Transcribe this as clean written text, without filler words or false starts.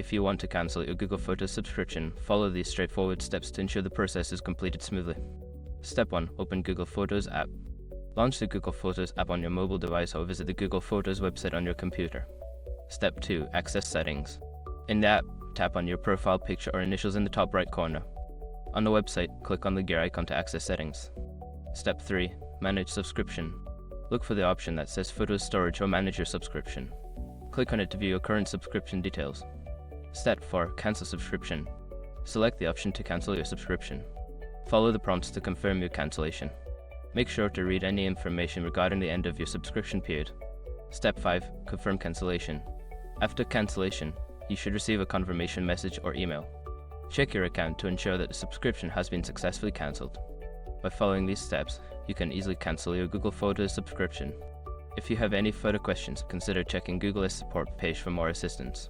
If you want to cancel your Google Photos subscription, follow these straightforward steps to ensure the process is completed smoothly. Step 1. Open Google Photos app. Launch the Google Photos app on your mobile device or visit the Google Photos website on your computer. Step 2. Access settings. In the app, tap on your profile picture or initials in the top right corner. On the website, click on the gear icon to access settings. Step 3. Manage subscription. Look for the option that says Photos Storage or Manage your subscription. Click on it to view your current subscription details. Step 4. Cancel subscription. Select the option to cancel your subscription. Follow the prompts to confirm your cancellation. Make sure to read any information regarding the end of your subscription period. Step 5. Confirm cancellation. After cancellation, you should receive a confirmation message or email. Check your account to ensure that the subscription has been successfully cancelled. By following these steps, you can easily cancel your Google Photos subscription. If you have any further questions, consider checking Google's support page for more assistance.